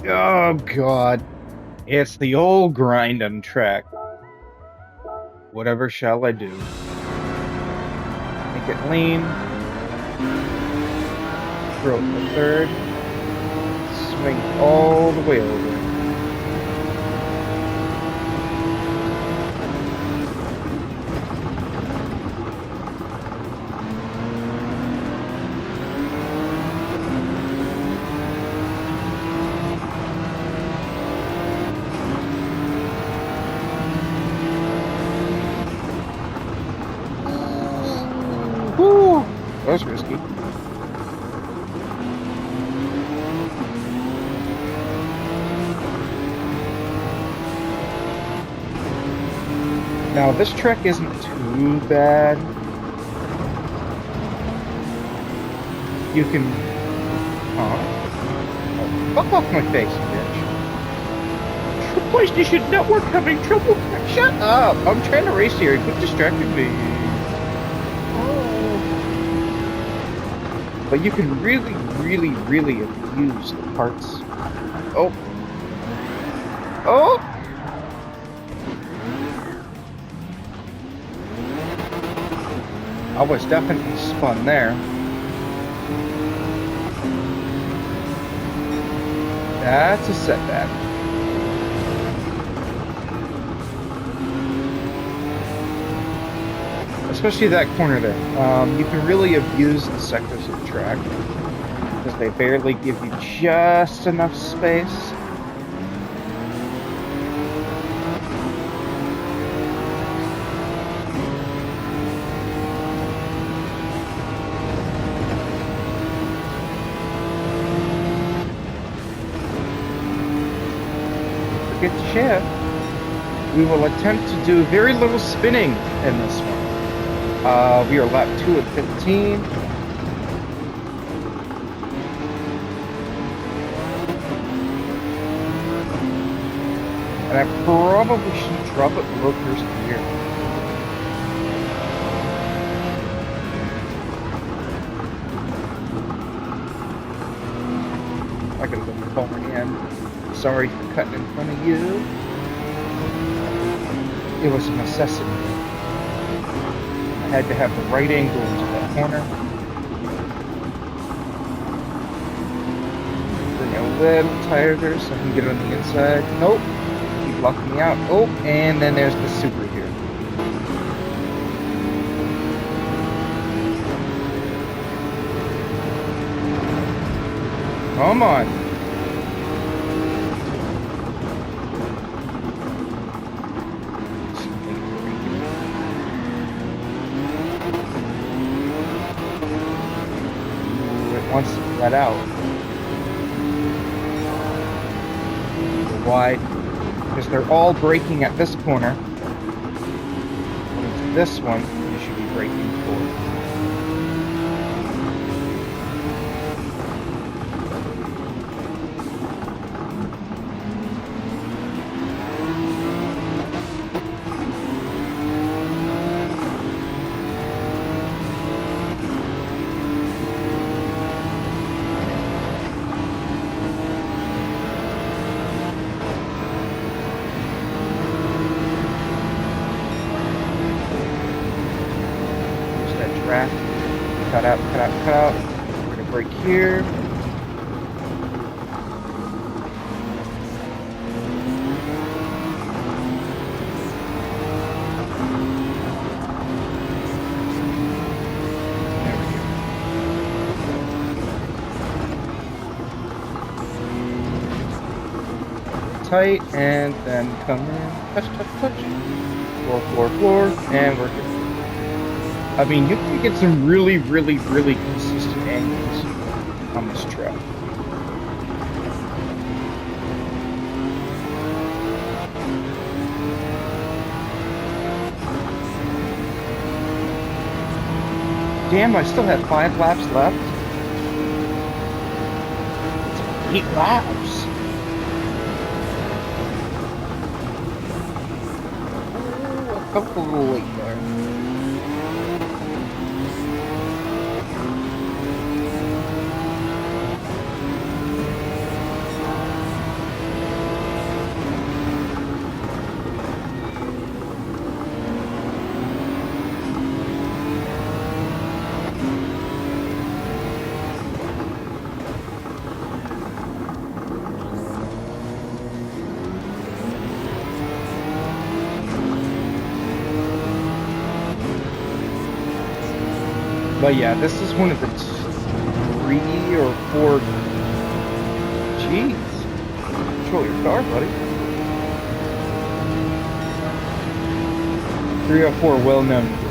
Oh God, it's the old grind on track. Whatever shall I do? Make it lean. Throw it to third. Swing all the way over. Woo! That was risky. Now this track isn't too bad. You can... Oh, fuck off my face, you bitch. PlayStation Network having trouble... Shut up! I'm trying to race here. Quit distracting me. But you can really, really, really abuse the parts. Oh. Oh! I was definitely spun there. That's a setback. Especially that corner there. You can really abuse the sectors of the track because they barely give you just enough space. Forget to share. We will attempt to do very little spinning in this one. We are lap 2 at 15. And I probably should drop it below first gear. I could have been falling in. Sorry for cutting in front of you. It was a necessity. I had to have the right angle into that corner. Bring it a little tighter so I can get it on the inside. Nope. Keep blocking me out. Oh, and then there's the super here. Come on. Wants to let out. Wide, because they're all braking at this corner. When it's this one, you should be braking forward. Draft. Cut out, cut out, cut out. We're gonna brake here. There we go. Tight, and then come in. Touch, touch, touch. Floor, floor, floor, and we're good. I mean, you can get some really, really, really consistent angles on this track. Damn, I still have 5 laps left. It's 8 laps. Ooh, I felt a little late there. But yeah, this is one of the 3 or 4. Jeez, control your car, buddy. 3 or 4 well-known designers.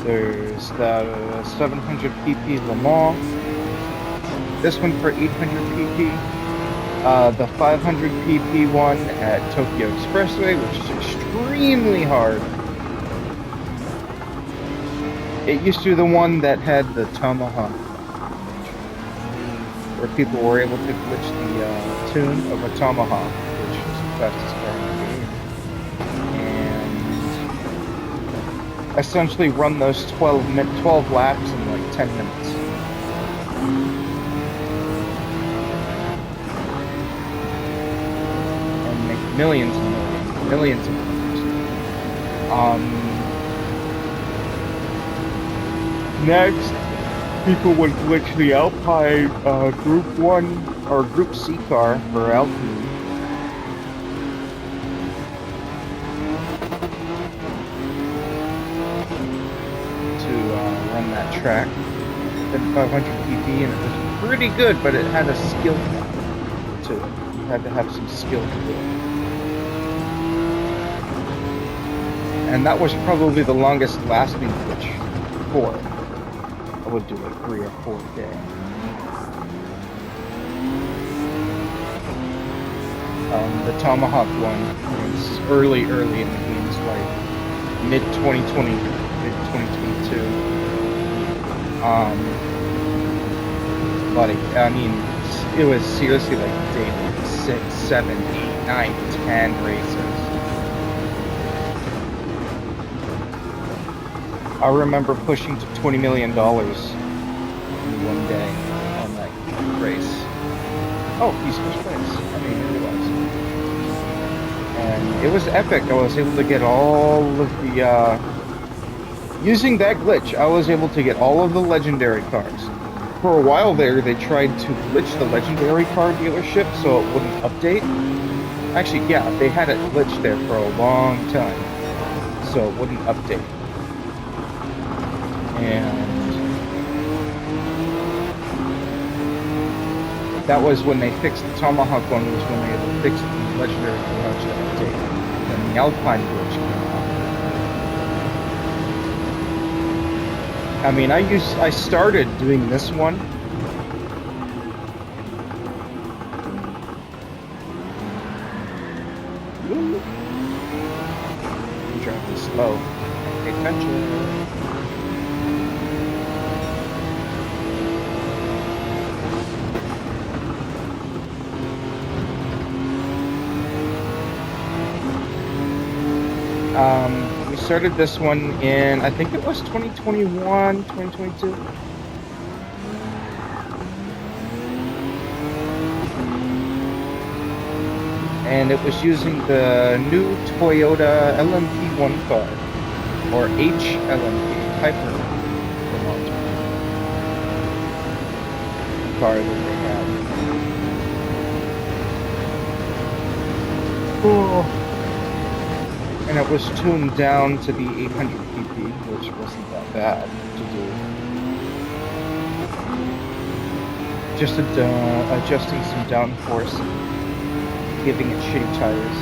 There's the 700 pp Le Mans. This one for 800 pp. The 500 pp one at Tokyo Expressway, which is extremely hard. It used to be the one that had the Tomahawk, where people were able to glitch the tune of a Tomahawk, which was the fastest car in the game, and essentially run those 12 laps in like 10 minutes. And make millions and millions of dollars. Next, people would glitch the Alpine Group 1 or Group C car for Alpine. To run that track. Then 500 pp, and it was pretty good, but it had a skill to it. You had to have some skill to do it. And that was probably the longest lasting glitch for it. I would do like 3 or 4 a day. The Tomahawk one was early in the game. It's like mid-2020, mid-2022. But I mean, it was seriously like daily 6, 7, 8, 9, 10 races. I remember pushing to $20 million in one day on that race. Oh, he's first place. I mean, it was. And it was epic. I was able to get all of the, using that glitch, I was able to get all of the legendary cars. For a while there, they tried to glitch the legendary car dealership so it wouldn't update. Actually, yeah, they had it glitched there for a long time, so it wouldn't update. And that was when they fixed the Tomahawk one, was when they fixed the legendary garage update. And the Alpine glitch came out. I mean, I started doing this one. I'm driving slow. Pay attention. We started this one in, I think it was 2021, 2022. And it was using the new Toyota LMP1 car, or HLMP, Hyper car that they had. Oh. And it was tuned down to the 800 pp, which wasn't that bad to do. Just adjusting some downforce, giving it shitty tires.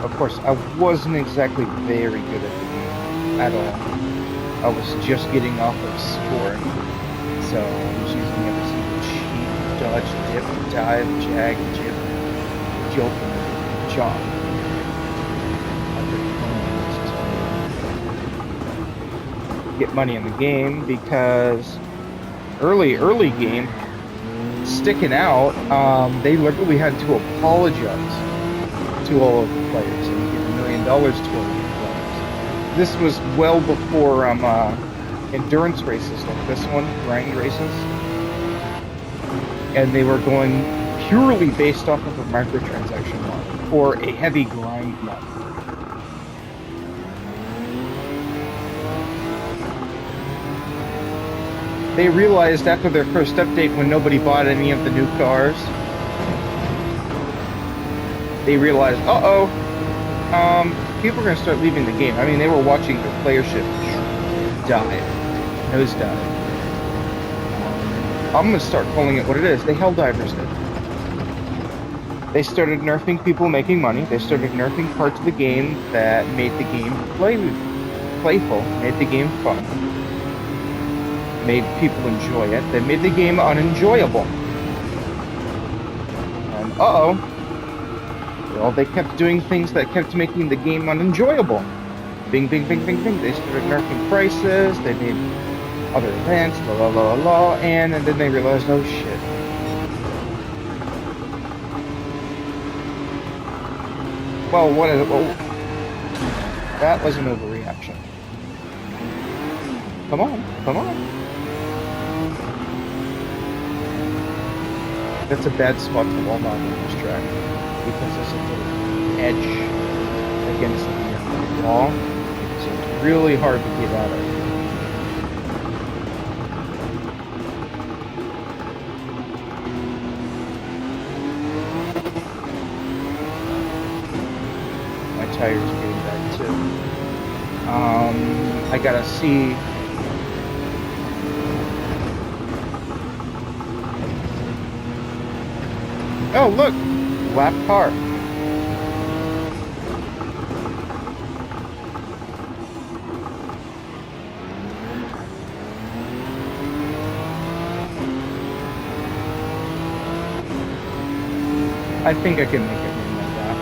Of course, I wasn't exactly very good at the game at all. I was just getting off of scoring, so I was using every single cheat, dodge, dip, dive, jag, jib, jolt, and jump. Get money in the game because early game, sticking out, they literally had to apologize to all of the players and give $1 million to all of the players. This was well before endurance races like this one, grind races, and they were going purely based off of a microtransaction model or a heavy grind model. They realized after their first update, when nobody bought any of the new cars, they realized, people are going to start leaving the game. I mean, they were watching their playership nosedive. I'm going to start calling it what it is. They helldivers it. They started nerfing people making money. They started nerfing parts of the game that made the game playful, made the game fun, made people enjoy it. They made the game unenjoyable. And well, they kept doing things that kept making the game unenjoyable. Bing, bing, bing, bing, bing. They started nerfing prices. They made other events, and then they realized, oh shit. Well, what is it? Well, that was an overreaction. Come on. That's a bad spot to wall mount on this track because there's a little edge against the wall, so it's really hard to get out of. My tires are getting bad too. I gotta see. Oh, look! Lap car. I think I can make it like that.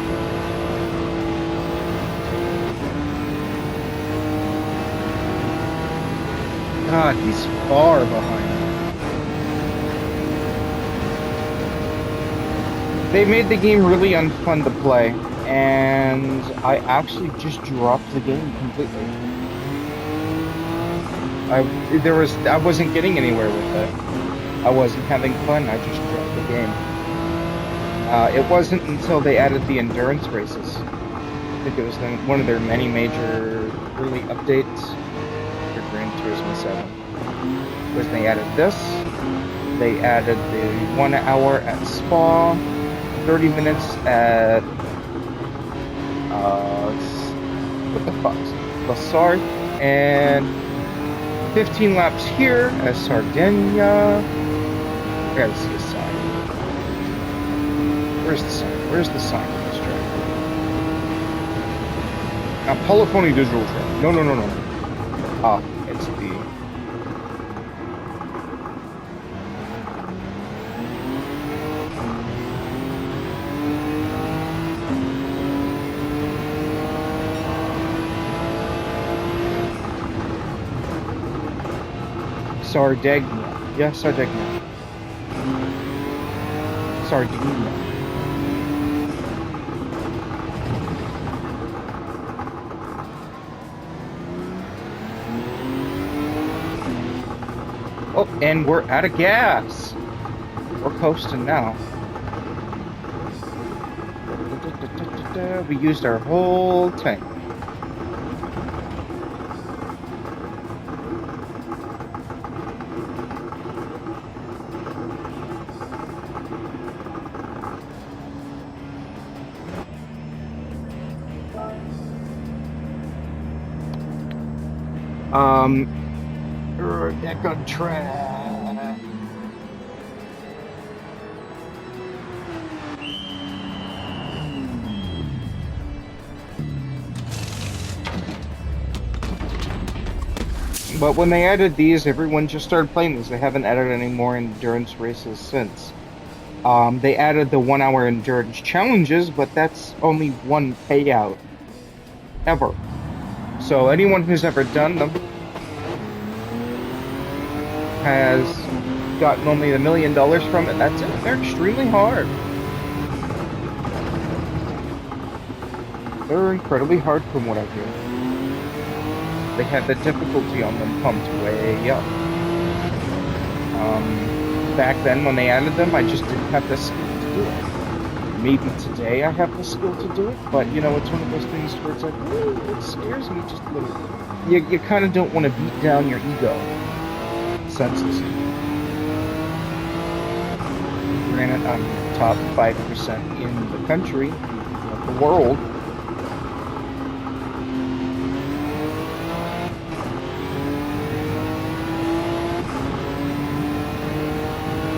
God, he's far behind. They made the game really unfun to play, and I actually just dropped the game completely. I wasn't getting anywhere with it. I wasn't having fun. I just dropped the game. It wasn't until they added the endurance races. I think it was one of their many major early updates for Gran Turismo 7. Was they added this. They added the 1 hour at Spa. 30 minutes at what the fuck? Lassard, and 15 laps here at Sardinia. I gotta see a sign. Where's the sign? Where's the sign on this track? Now, Polyphony Digital Track. No. Ah, it's the. Sardinia. Yeah, Sardinia. Sardinia. Oh, and we're out of gas. We're coasting now. We used our whole tank. Back on track. But when they added these, everyone just started playing these. They haven't added any more endurance races since. They added the 1 hour endurance challenges, but that's only one payout. Ever. So anyone who's ever done them has gotten only $1 million from it. That's it. They're extremely hard. They're incredibly hard from what I hear. They had the difficulty on them pumped way up. Back then when they added them, I just didn't have the skill to do it. Maybe today I have the skill to do it, but you know, it's one of those things where it's like, ooh, it scares me just a little bit. You kind of don't want to beat down your ego senses. Granted, I'm top 5% in the country, the world.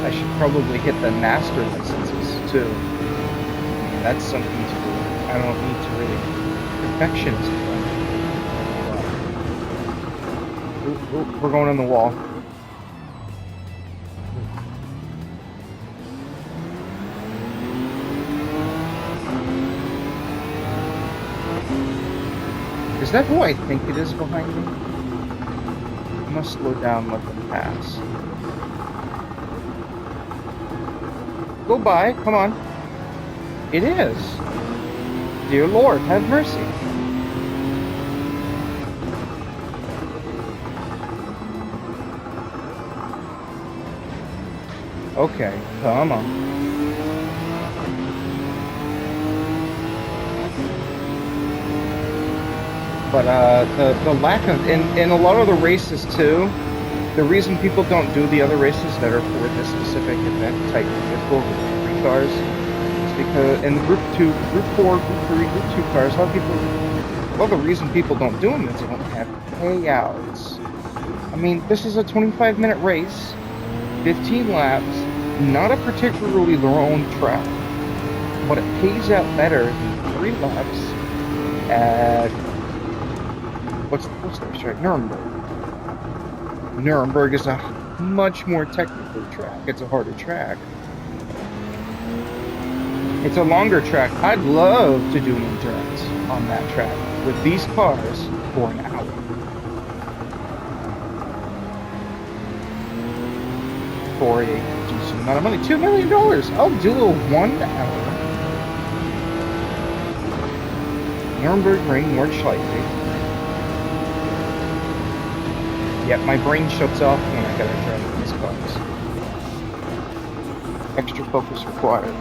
I should probably hit the master licenses too. That's something to do. I don't need to really perfectionist. Ooh, we're going on the wall. Is that who I think it is behind me? I must slow down and let them pass. Go by, come on. It is. Dear Lord, have mercy. Okay, come on. But the lack of, in a lot of the races too, the reason people don't do the other races that are for this specific event type vehicle, Group 3 cars, is because in the Group 2, Group 4, Group 3, Group 2 cars, a lot of people, well, the reason people don't do them is they don't have payouts. I mean, this is a 25-minute race, 15 laps, not a particularly long track, but it pays out better than 3 laps at what's the track? Nuremberg. Nuremberg is a much more technical track. It's a harder track. It's a longer track. I'd love to do an endurance on that track with these cars for an hour. For a decent amount of money. $2 million. I'll do a 1 hour. Nuremberg Ring, Nordschleife. Yep, my brain shuts off when I gotta drive these cars. Extra focus required.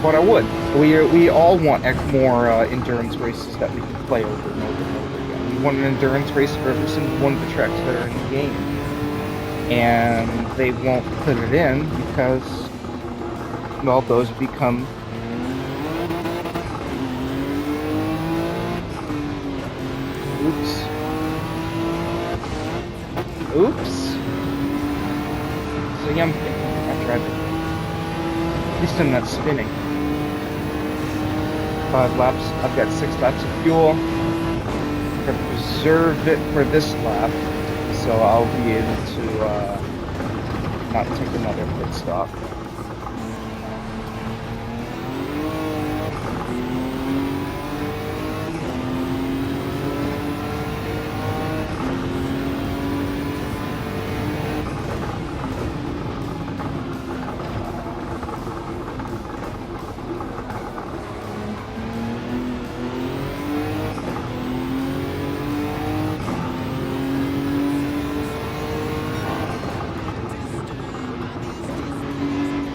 But I would. We all want more endurance races that we can play over and over and over again. We want an endurance race for every single one of the tracks that are in the game. And they won't put it in because, well, those become oops. So yeah, I'm thinking I drive it. At least I'm not spinning. 5 laps. I've got 6 laps of fuel. I'm gonna preserve it for this lap, so I'll be able to not take another pit stop.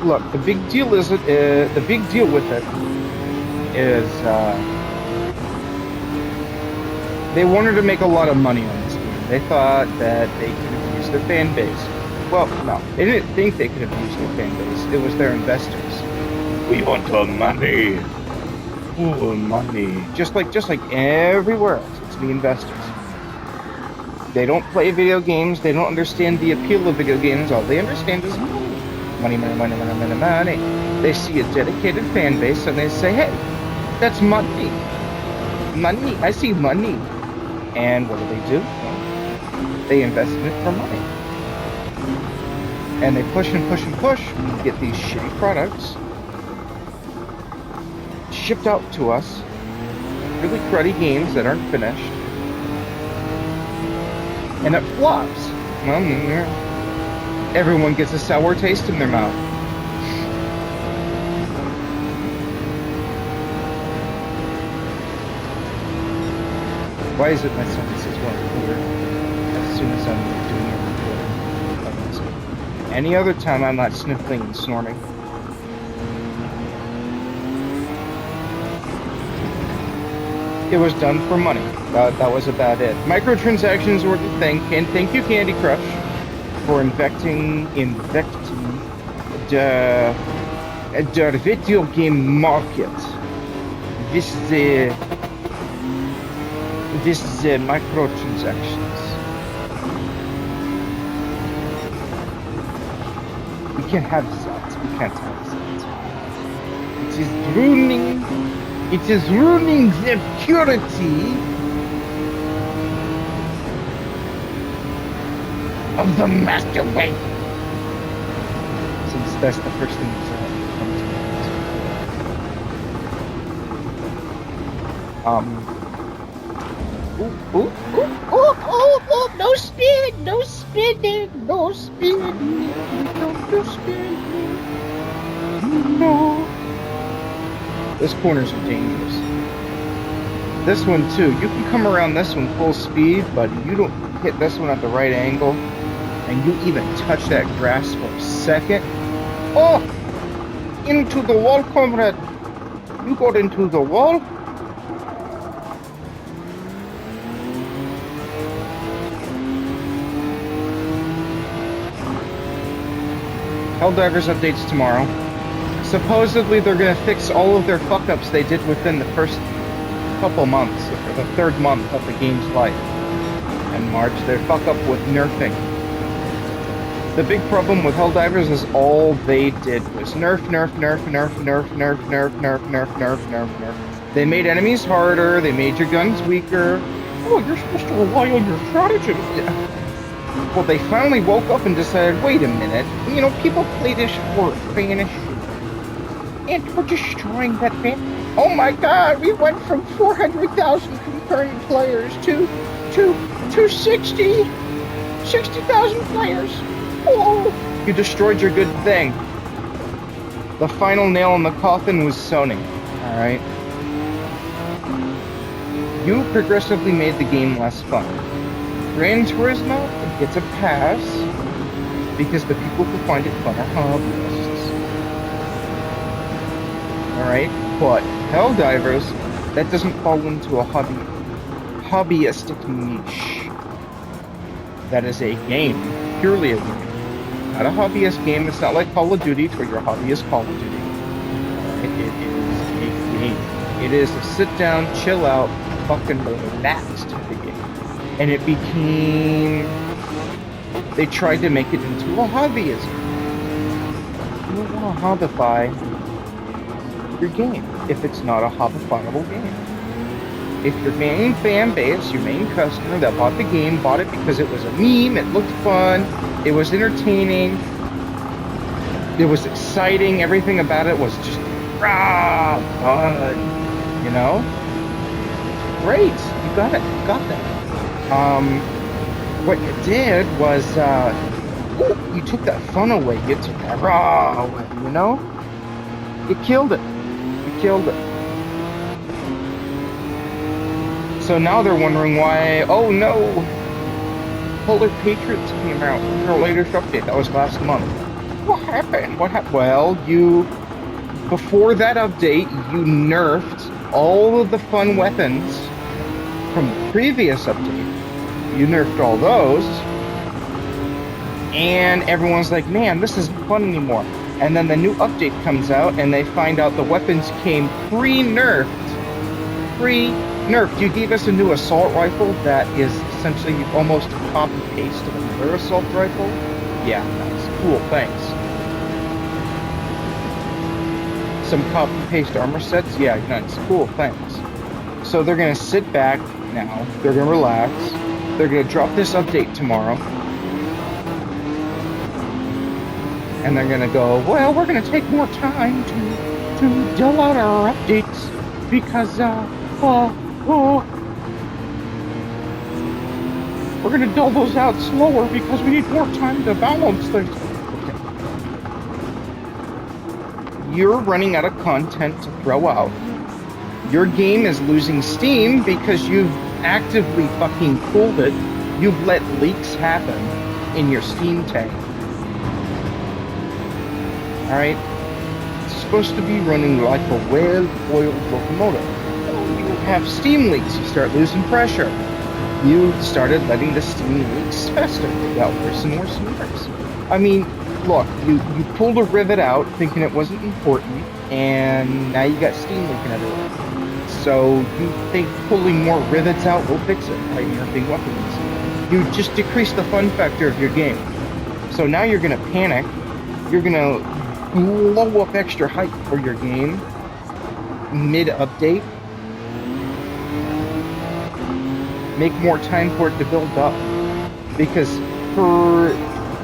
Look, the big deal with it is they wanted to make a lot of money on this game. They thought that they could abuse their fan base. Well, no, they didn't think they could abuse their fan base. It was their investors. We want the money. Ooh, money. Just like everywhere else, it's the investors. They don't play video games. They don't understand the appeal of video games. All they understand is money. Money, money, money, money, money, money. They see a dedicated fan base and they say, hey, that's money. Money. I see money. And what do? Well, they invest in it for money. And they push and push and push. We get these shitty products shipped out to us. Really cruddy games that aren't finished. And it flops. Well, everyone gets a sour taste in their mouth. Why is it my sentences won't clear as soon as I'm doing it? Any other time, I'm not sniffling and snorting. It was done for money. That was about it. Microtransactions were the thing, and thank you, Candy Crush, for infecting the video game market. This is microtransactions. We can't have that. We can't have that. It is ruining the purity of the master way. Since that's the first thing that comes to mind. No spin, no spinning, no spinning, no spinning, no. Those corners are dangerous. This one too, you can come around this one full speed, but you don't hit this one at the right angle, and you even touch that grass for a second. Oh! Into the wall, comrade! You got into the wall? Helldivers updates tomorrow. Supposedly they're gonna fix all of their fuck-ups they did within the first couple months, or the third month of the game's life. In March, their fuck-up with nerfing. The big problem with Helldivers is all they did was nerf. They made enemies harder, they made your guns weaker. Oh, you're supposed to rely on your strategy. Yeah. Well, they finally woke up and decided, wait a minute, you know, people play this for finish. And we're destroying that fan. Oh my god, we went from 400,000 concurrent players to 60,000 players. Oh, you destroyed your good thing. The final nail in the coffin was Sony, alright? You progressively made the game less fun. Gran Turismo gets a pass because the people who find it fun are hobbyists. Alright, but Helldivers, that doesn't fall into a hobbyistic niche. That is a game, purely a game. Not a hobbyist game. It's not like Call of Duty where your hobby is Call of Duty. It is a game. It is a sit down, chill out, fucking relax type of game. And it became... They tried to make it into a hobbyism. You don't want to hobbify your game if it's not a hobbifiable game. If your main fan base, your main customer that bought the game, bought it because it was a meme, it looked fun, it was entertaining, it was exciting, everything about it was just rah, fun, you know? Great, you got it, you got that. What you did was, you took that fun away, you took that raw away, you know? You killed it. You killed it. So now they're wondering why, oh no, Polar Patriots came out with their latest update. That was last month. What happened? What happened? Well, before that update, you nerfed all of the fun weapons from the previous update. You nerfed all those, and everyone's like, man, this isn't fun anymore. And then the new update comes out, and they find out the weapons came pre-nerfed. Pre-nerfed. You gave us a new assault rifle that is essentially almost a copy-paste of another assault rifle. Yeah, nice. Cool, thanks. Some copy-paste armor sets. Yeah, nice. Cool, thanks. So they're going to sit back now. They're going to relax. They're going to drop this update tomorrow. And they're going to go, well, we're going to take more time to dull out our updates because, we're going to dull those out slower because we need more time to balance things. Okay. You're running out of content to throw out. Your game is losing steam because you've actively fucking cooled it, you've let leaks happen in your steam tank. Alright? It's supposed to be running like a well-oiled locomotive. You have steam leaks, you start losing pressure. You started letting the steam leaks fester. They got worse and worse and worse. I mean, look, you pulled a rivet out thinking it wasn't important, and now you got steam leaking everywhere. So you think pulling more rivets out will fix it by nerfing weapons. You just decrease the fun factor of your game. So now you're gonna panic. You're gonna blow up extra hype for your game mid-update. Make more time for it to build up. Because for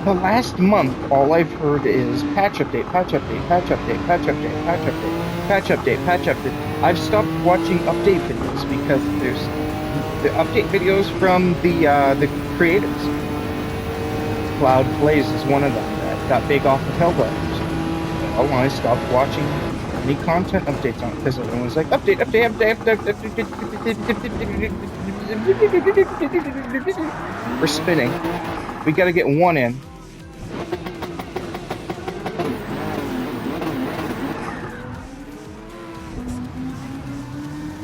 the last month, all I've heard is patch update, patch update, patch update, patch update, patch update, patch update, patch update. I've stopped watching update videos because there's the update videos from the creators. Cloud Blaze is one of them that got big off of Hellbenders. Well, I stopped watching any content updates on it because everyone's like, update, update, update, update, update. We're spinning. We gotta get one in.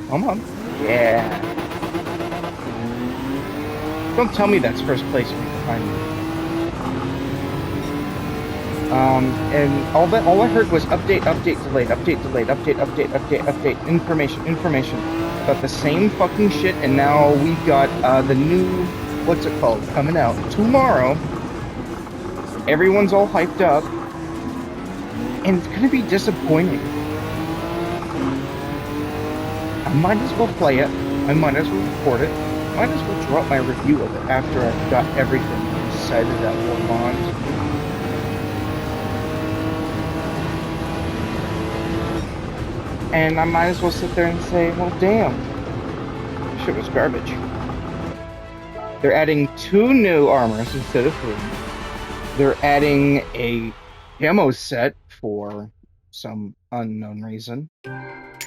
Come on. Yeah. Don't tell me that's first place behind me. And all I heard was update, update, delayed, update, delayed, update, update, update, update, information about the same fucking shit, and now we've got the new, what's it called, coming out tomorrow. Everyone's all hyped up, and it's gonna be disappointing. I might as well play it, I might as well record it, I might as well drop my review of it after I've got everything decided at War Bond. And I might as well sit there and say, well, damn, shit was garbage. They're adding 2 new armors instead of 3. They're adding a camo set for some unknown reason. I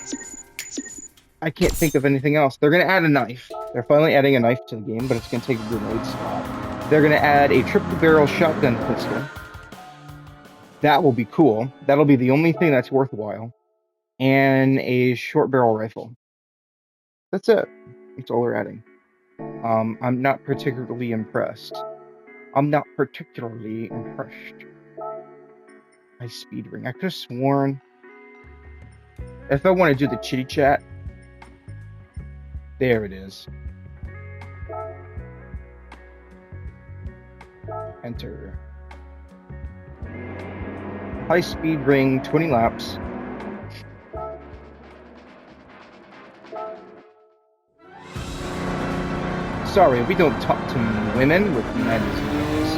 can't think of anything else. They're going to add a knife. They're finally adding a knife to the game, but it's going to take a grenade slot. They're going to add a triple barrel shotgun pistol. That will be cool. That'll be the only thing that's worthwhile. And a short barrel rifle. That's it. That's all they're adding. I'm not particularly impressed. High speed ring. I could have sworn if I want to do the chitty chat, there it is. Enter. High speed ring, 20 laps. Sorry, we don't talk to women with men's names.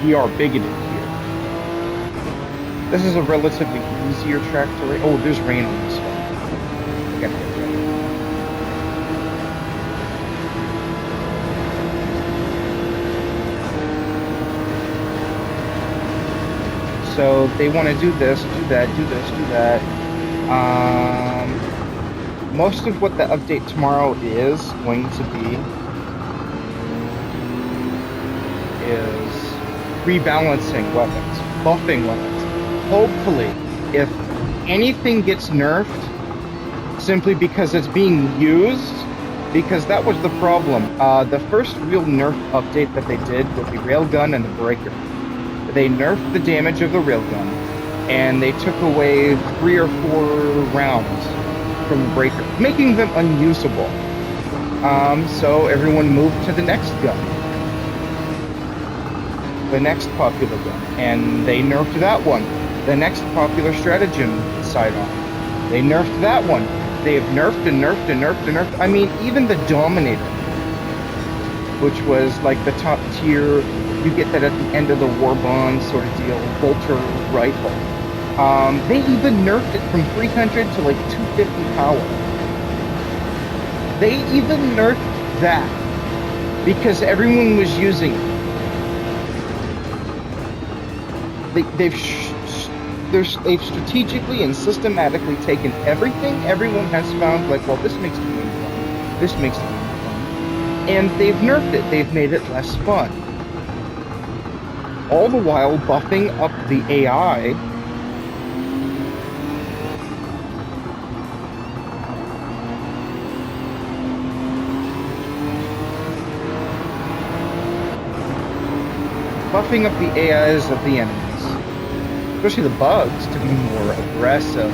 We are bigoted here. This is a relatively easier track to race. Oh, there's rain on this one. I gotta get ready. So they want to do this, do that, do this, do that. Most of what the update tomorrow is going to be is rebalancing weapons, buffing weapons. Hopefully, if anything gets nerfed simply because it's being used, because that was the problem. The first real nerf update that they did with the railgun and the breaker. They nerfed the damage of the railgun, and they took away 3 or 4 rounds from the breaker, making them unusable. So everyone moved to the next gun, the next popular gun, and they nerfed that one. The next popular stratagem sidearm, they nerfed that one. They have nerfed and nerfed and nerfed and nerfed. I mean, even the Dominator, which was like the top tier, you get that at the end of the War Bond sort of deal, bolter rifle. They even nerfed it from 300 to like 250 power. They even nerfed that because everyone was using it. They've strategically and systematically taken everything everyone has found, like, well, this makes me fun. This makes the game fun. And they've nerfed it. They've made it less fun. All the while buffing up the AI. Buffing up the AIs of the enemies. Especially the bugs to be more aggressive.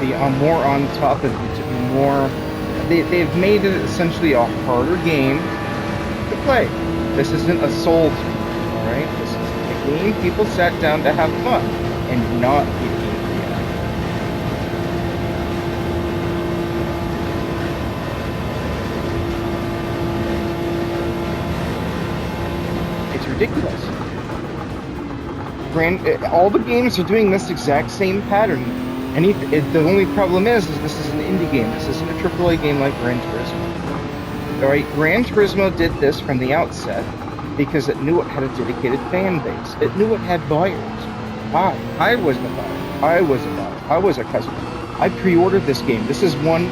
Be more on top of it, to be more. They've made it essentially a harder game to play. This isn't a Souls, all right? This is a game people sat down to have fun and not get angry at. It's ridiculous. All the games are doing this exact same pattern. And the only problem is this is an indie game. This isn't a AAA game like Gran Turismo. Alright, Gran Turismo did this from the outset because it knew it had a dedicated fan base. It knew it had buyers. I was a buyer. I was a customer. I pre-ordered this game. This is one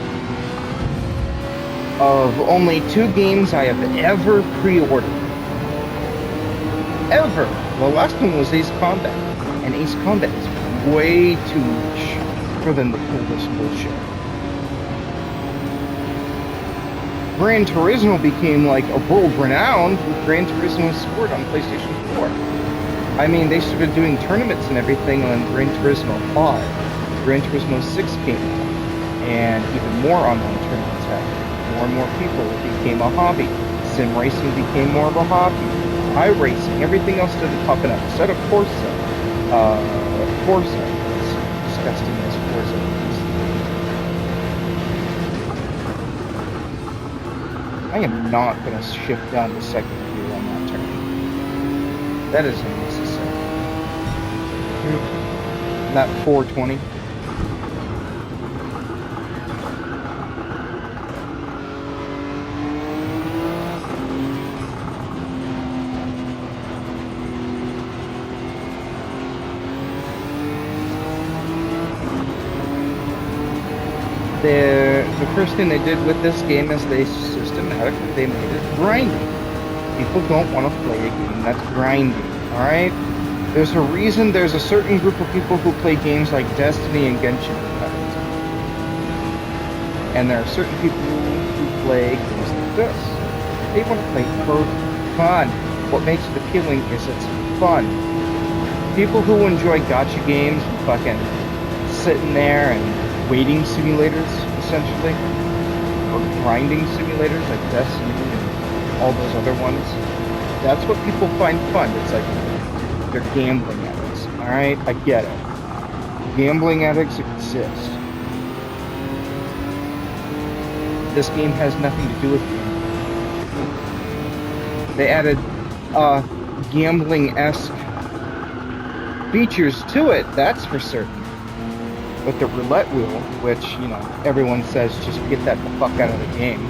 of only 2 games I have ever pre-ordered. Ever! The last one was Ace Combat. And Ace Combat is way too much for them to pull this bullshit. Gran Turismo became like a world-renowned with Gran Turismo Sport on PlayStation 4. I mean, they started doing tournaments and everything on Gran Turismo 5. Gran Turismo 6 came out, and even more online tournaments happened. More and more people, it became a hobby. Sim racing became more of a hobby. iRacing, everything else started popping up. Instead of Forza, disgusting as Forza is. I am not going to shift down to second gear on that turn. That is unnecessary. That 420. The first thing they did with this game is they made it grinding. People don't want to play a game that's grinding, alright? There's a reason there's a certain group of people who play games like Destiny and Genshin Impact. And there are certain people who play games like this. They want to play for fun. What makes it appealing is it's fun. People who enjoy gacha games and fucking sitting there and waiting simulators, essentially, or grinding simulators like Destiny and all those other ones. That's what people find fun. It's like they're gambling addicts. Alright, I get it. Gambling addicts exist. This game has nothing to do with gambling. They added gambling-esque features to it, that's for certain. With the roulette wheel, which, you know, everyone says just get that the fuck out of the game.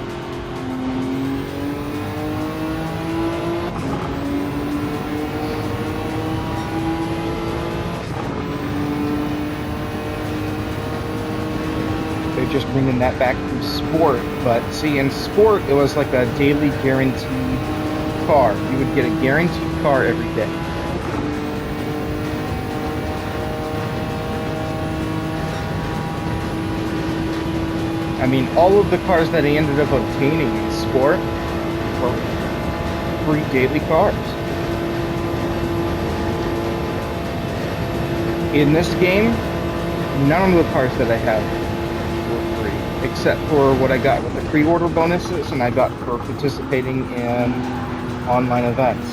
They're just bringing that back from sport, but see, in sport, it was like a daily guaranteed car. You would get a guaranteed car every day. I mean, all of the cars that I ended up obtaining in sport were free daily cars. In this game, none of the cars that I have were free, except for what I got with the pre-order bonuses and I got for participating in online events.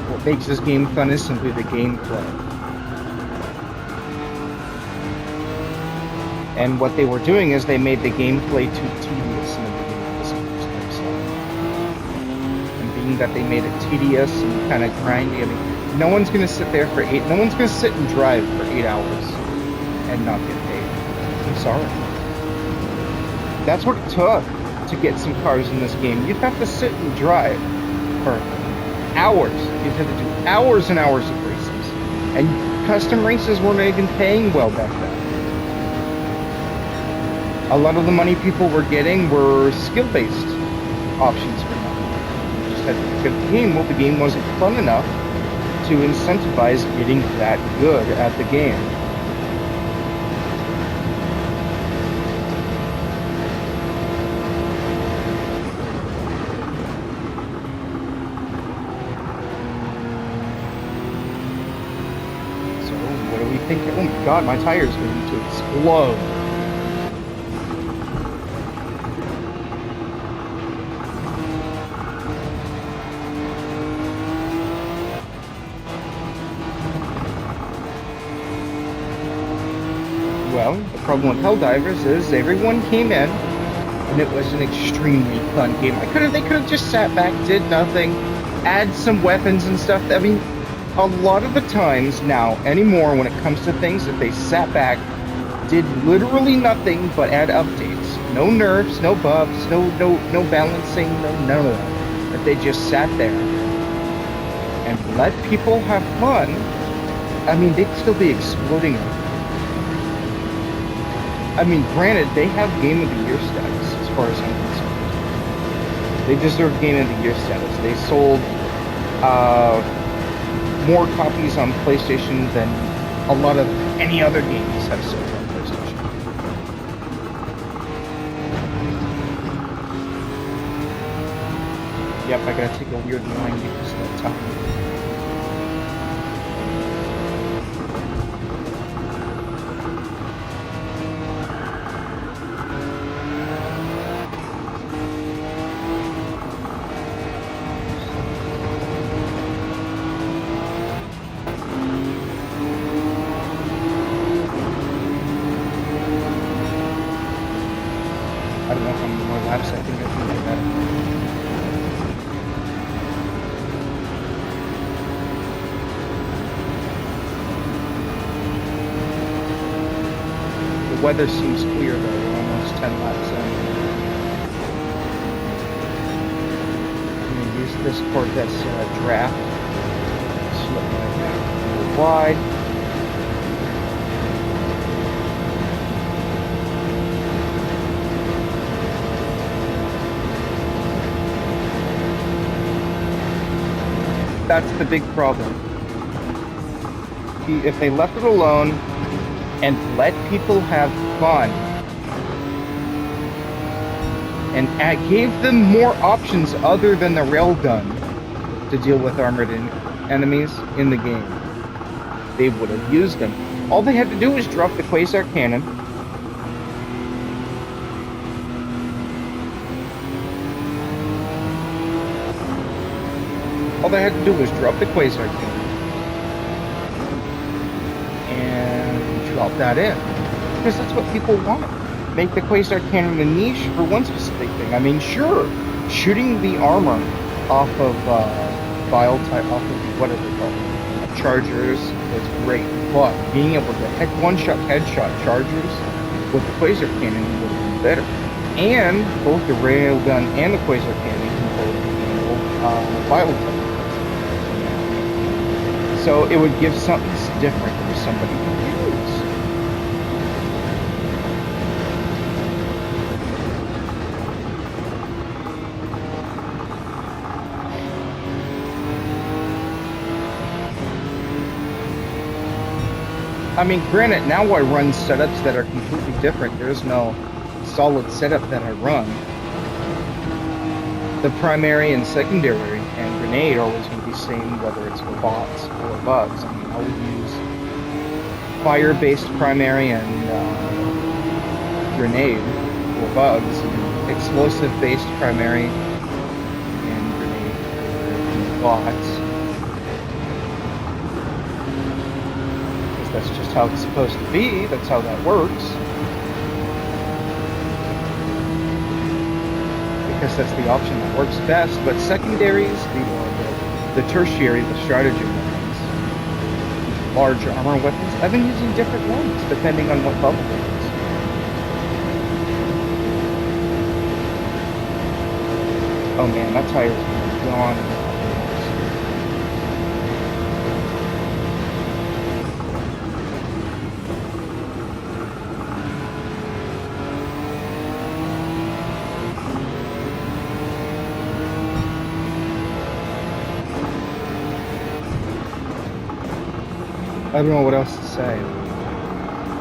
What makes this game fun is simply the gameplay. And what they were doing is they made the gameplay too tedious in the beginning of this game. And being that they made it tedious and kind of grindy, I mean, no one's going to sit there for no one's going to sit and drive for 8 hours and not get paid. I'm sorry. That's what it took to get some cars in this game. You'd have to sit and drive for hours. You'd have to do hours and hours of races. And custom races weren't even paying well back then. A lot of the money people were getting were skill-based options for them. You just had to pick up the game. Well, the game wasn't fun enough to incentivize getting that good at the game. So, what do we think? Oh my god, my tire's going to explode. Well, the problem with Helldivers is everyone came in, and it was an extremely fun game. They could have just sat back, did nothing, add some weapons and stuff. I mean, a lot of the times now, anymore, when it comes to things, if they sat back, did literally nothing but add updates. No nerfs, no buffs, no balancing, none of that. If they just sat there and let people have fun, I mean, they'd still be exploding it. I mean, granted, they have Game of the Year status, as far as I'm concerned. They deserve Game of the Year status. They sold more copies on PlayStation than a lot of any other games have sold on PlayStation. Yep, I gotta take a weird line because of that time. I don't know how many more laps I think I can do that. The weather seems clear though, we're almost 10 laps in. I'm going to use this Corvette's draft. Slip right now. A little wide. That's the big problem. If they left it alone and let people have fun and gave them more options other than the railgun to deal with armored enemies in the game, they would have used them. All they had to do was drop the Quasar Cannon. All they had to do was drop the Quasar Cannon and drop that in. Because that's what people want. Make the Quasar Cannon a niche for one specific thing. I mean, sure, shooting the armor off of off of whatever they're called, chargers is great. But being able to one-shot headshot chargers with the Quasar Cannon would have been better. And both the railgun and the Quasar Cannon can both handle vial type. So it would give something different for somebody to use. I mean, granted, now I run setups that are completely different. There's no solid setup that I run. The primary and secondary and grenade are always going to be the same, whether it's for bots or bugs. I mean, I would use fire-based primary and grenade for bugs, and explosive-based primary and grenade for bots. Because that's just how it's supposed to be. That's how that works. Because that's the option that works best. But secondaries, the tertiary, the strategy weapons, large armor weapons, I've been using different ones depending on what level it is. Oh man, that tire's gone. I don't know what else to say.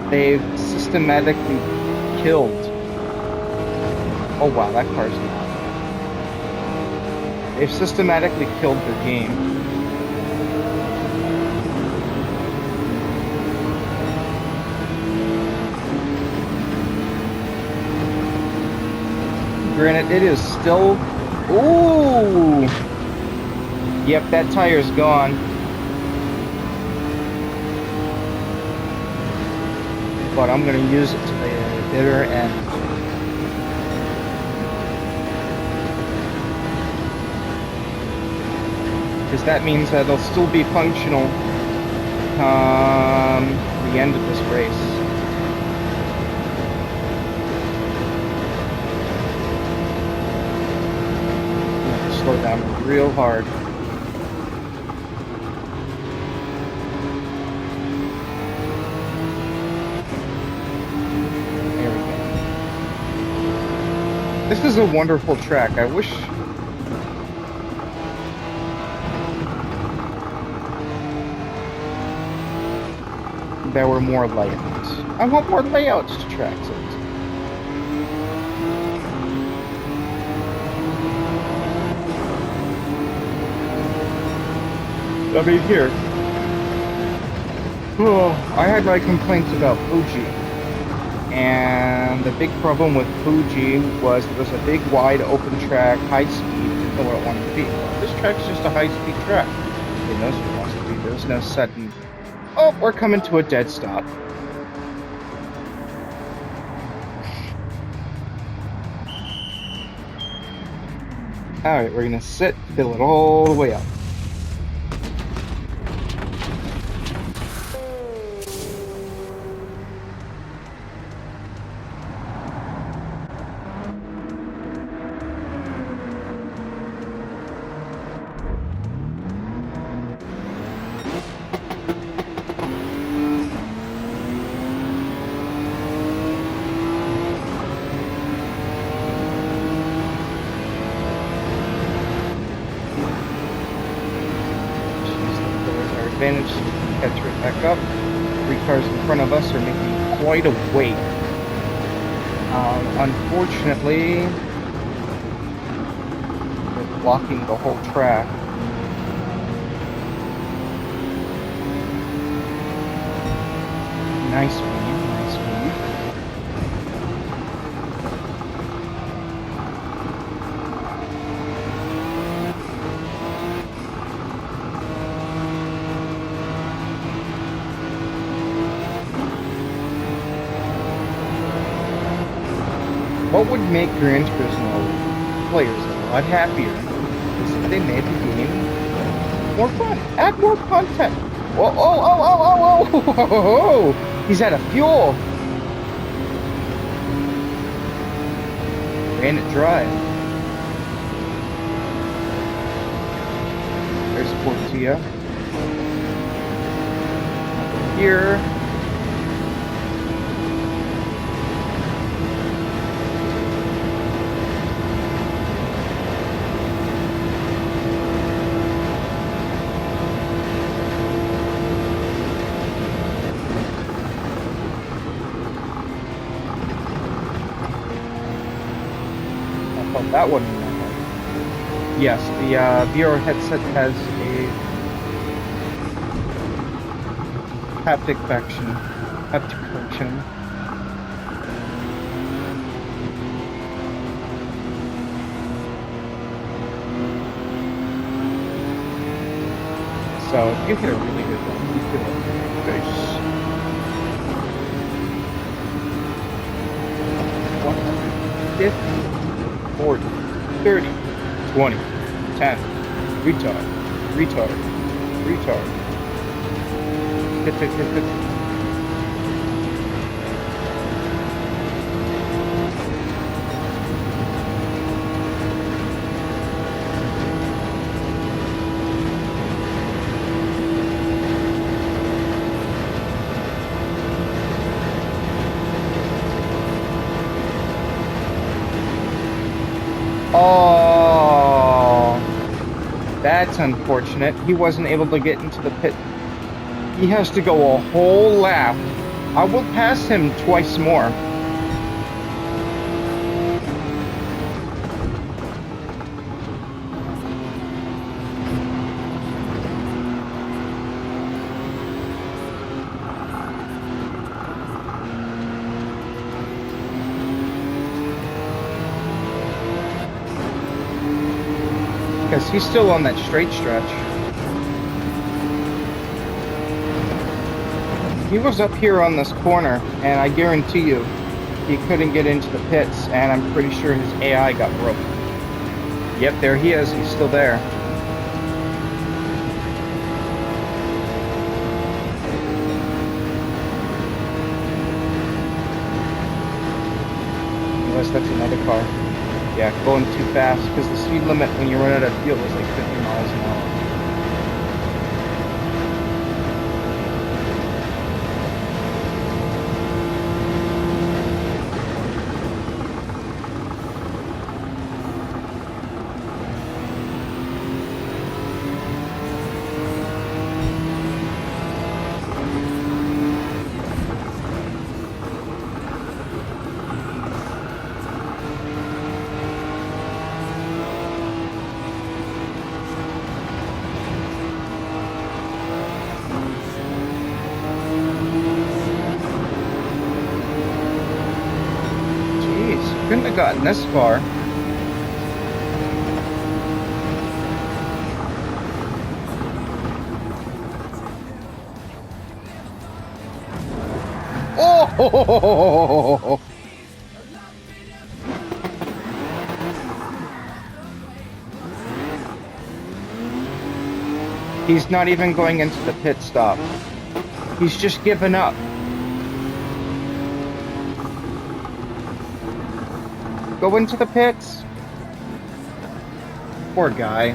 They've systematically killed. Oh wow, that car's not. They've systematically killed their game. Granted, it is still... Ooh! Yep, that tire's gone. But I'm going to use it to the bitter end. Because that means that it'll still be functional come the end of this race. I'm going to slow down real hard. There we go. This is a wonderful track. I wish... there were more layouts. I want more layouts to tracks it. I mean, here. Oh, I had my complaints about Fuji. And the big problem with Fuji was it was a big, wide, open track, high speed, didn't know what it wanted to be. Well, this track's just a high-speed track. It knows what it wants to be. There's no sudden... Oh, we're coming to a dead stop. Alright, we're gonna sit, fill it all the way up. Advantage to catch right back up. 3 cars in front of us are making quite a wait. Unfortunately, they're blocking the whole track. Nice speed, nice speed. What would make Gran Turismo players a lot happier is if they made the game more fun, add more content. Oh, oh, oh, oh, oh, oh, oh, oh. He's out of fuel. Ran it dry. There's Portilla. Here. That one. Yes, the VR headset has a haptic function. So if you hit a really good one, you feel it in your face. 150. 40, 30, 20, 10, retard, retard, retard. Hit, hit, hit, hit. That's unfortunate. He wasn't able to get into the pit. He has to go a whole lap. I will pass him twice more. Because he's still on that straight stretch. He was up here on this corner, and I guarantee you, he couldn't get into the pits, and I'm pretty sure his AI got broken. Yep, there he is. He's still there. Unless that's another car. Yeah, going too fast, because the speed limit when you run out of fuel is like 50 miles an hour. Couldn't have gotten this far. Oh! He's not even going into the pit stop. He's just given up. Go into the pits. Poor guy.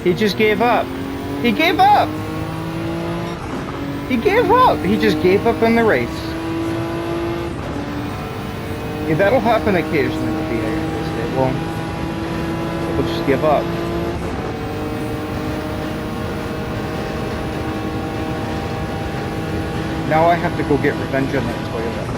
He just gave up. He gave up. He gave up. He just gave up in the race. Yeah, that'll happen occasionally with the areas. They'll just give up. Now I have to go get revenge on that Toyota.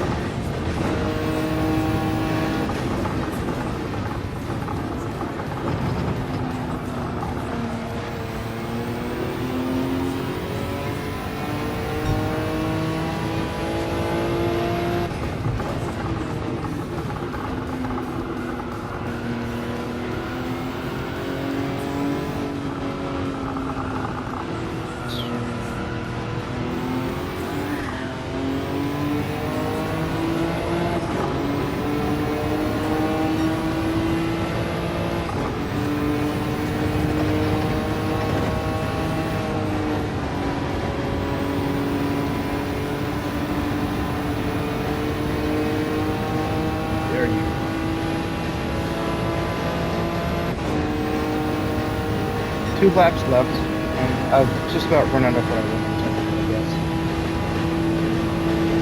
Two laps left, and I've just about run out of what I wanted to, I guess.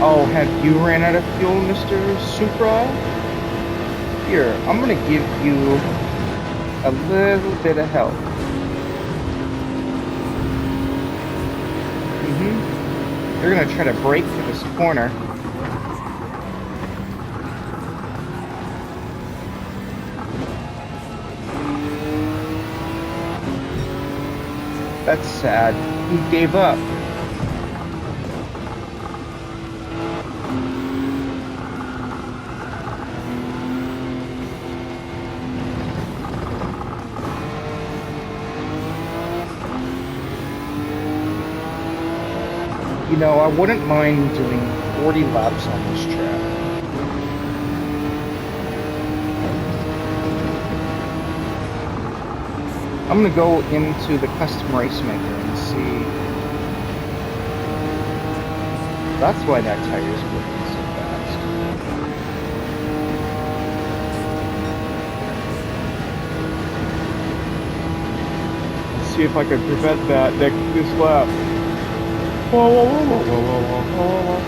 Oh, have you ran out of fuel, Mr. Supra? Here, I'm gonna give you a little bit of help. They're gonna try to brake to this corner. That's sad. He gave up. You know, I wouldn't mind doing 40 laps on this track. I'm gonna go into the custom race maker and see. That's why that tire is working so fast. Let's see if I can prevent that this lap. Whoa, whoa, whoa, whoa, whoa, whoa, whoa, whoa.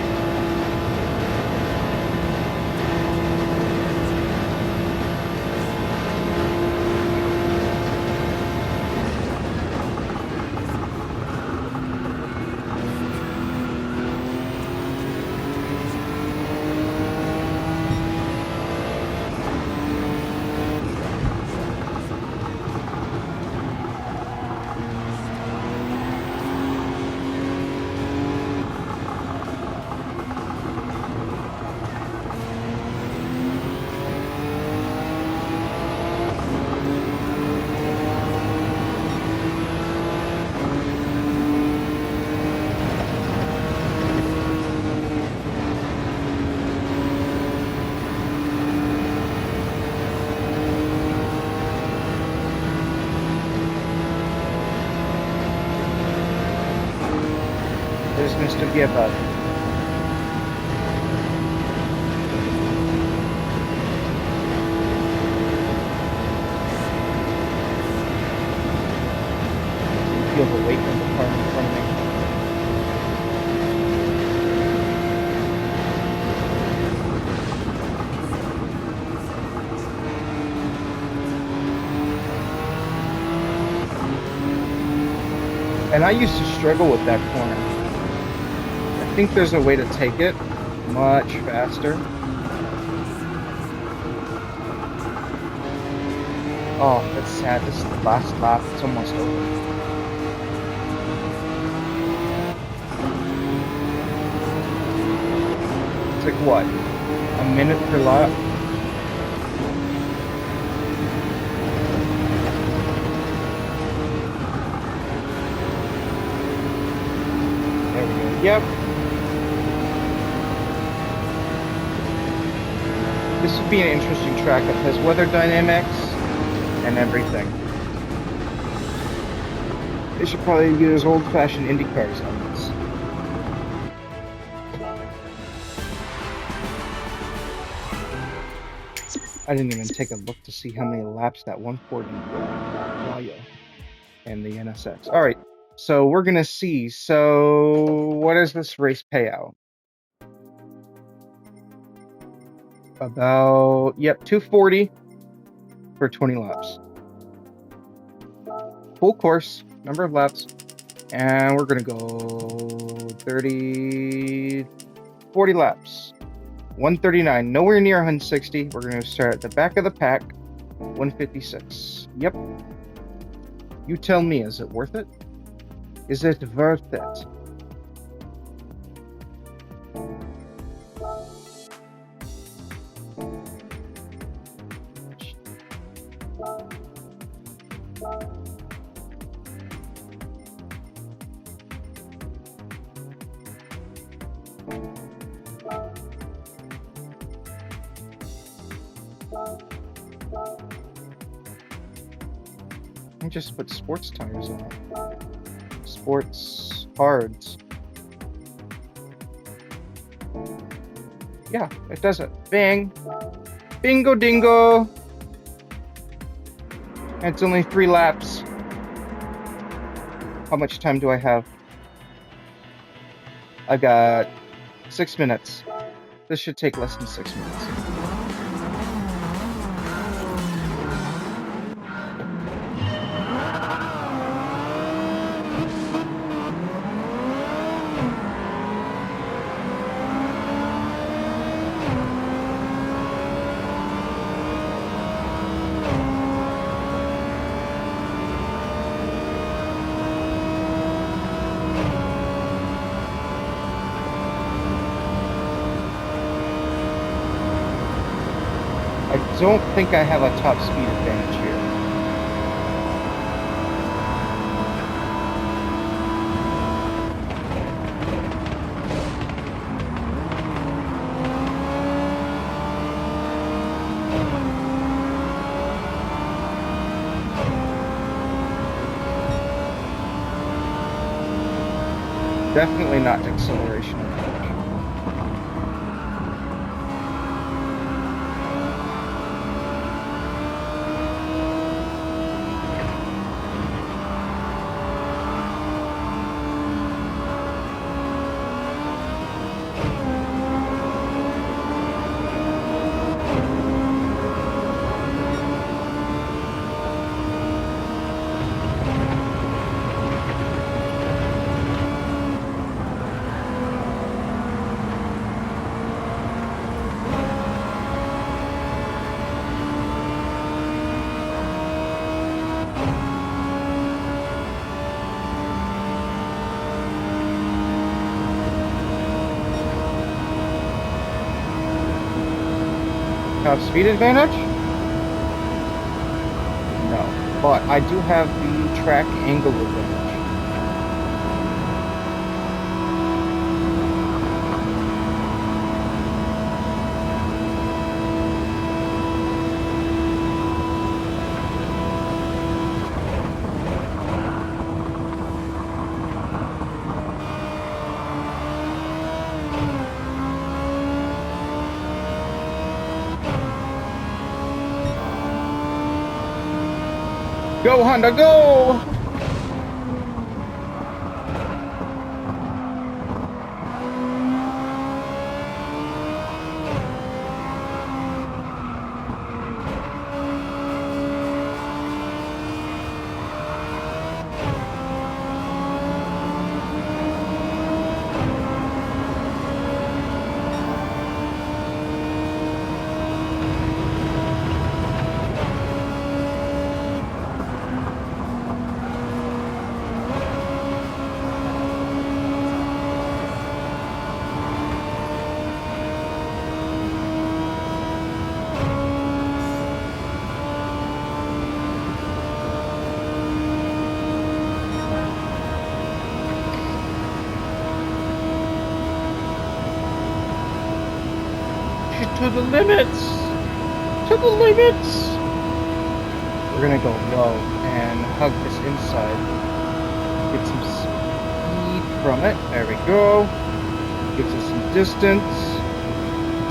to give up. Feel the weight of the car in front of me. And I used to struggle with that corner. I think there's a way to take it much faster. Oh, that's sad. This is the last lap. It's almost over. It's like what? A minute per lap? There we go. Yep. This would be an interesting track. It has weather dynamics and everything. They should probably use old-fashioned Indy cars on this. I didn't even take a look to see how many laps that 140 Vario and the NSX. All right, so we're gonna see. So what is this race payout? About, yep, 240 for 20 laps. Full course, number of laps, and we're gonna go 40 laps. 139, nowhere near 160. We're gonna start at the back of the pack, 156. Yep. You tell me, is it worth it? Is it worth it? I just put sports tires on it. Sports hards. Yeah, it does it. Bang. Bingo dingo. And it's only 3 laps. How much time do I have? I've got 6 minutes. This should take less than 6 minutes. I don't think I have a top speed advantage here. Definitely not acceleration advantage. Top speed advantage? No, but I do have the track angle advantage. Go, Honda, go! To the limits! To the limits! We're gonna go low and hug this inside. Get some speed from it. There we go. Gives us some distance.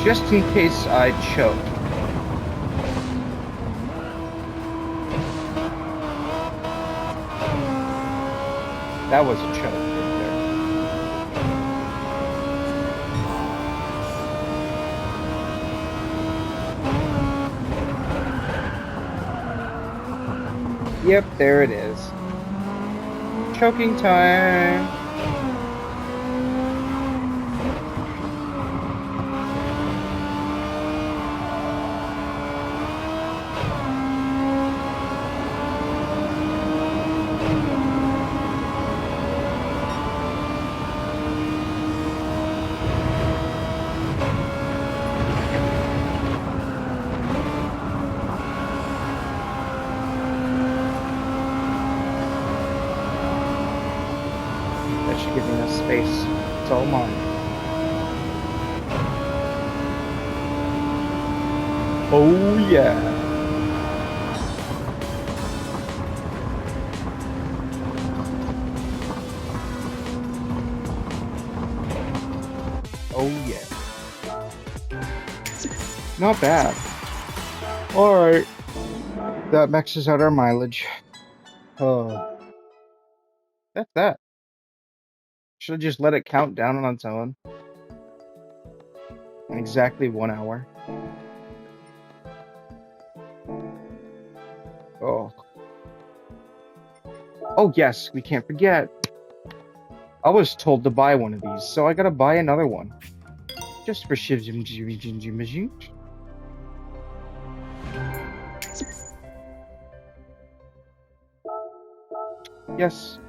Just in case I choke. That was a choke right there. Yep, there it is. Choking time. That should give me enough space. It's all mine. Oh yeah. Oh yeah. Not bad. Alright. That maxes out our mileage. Oh. That's that. Should have just let it count down on its own. In exactly 1 hour. Oh. Oh yes, we can't forget. I was told to buy one of these, so I gotta buy another one. Just for shivjim. Yes.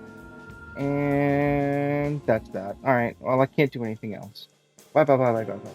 And that's that. Alright, well I can't do anything else. Bye bye bye bye bye bye bye.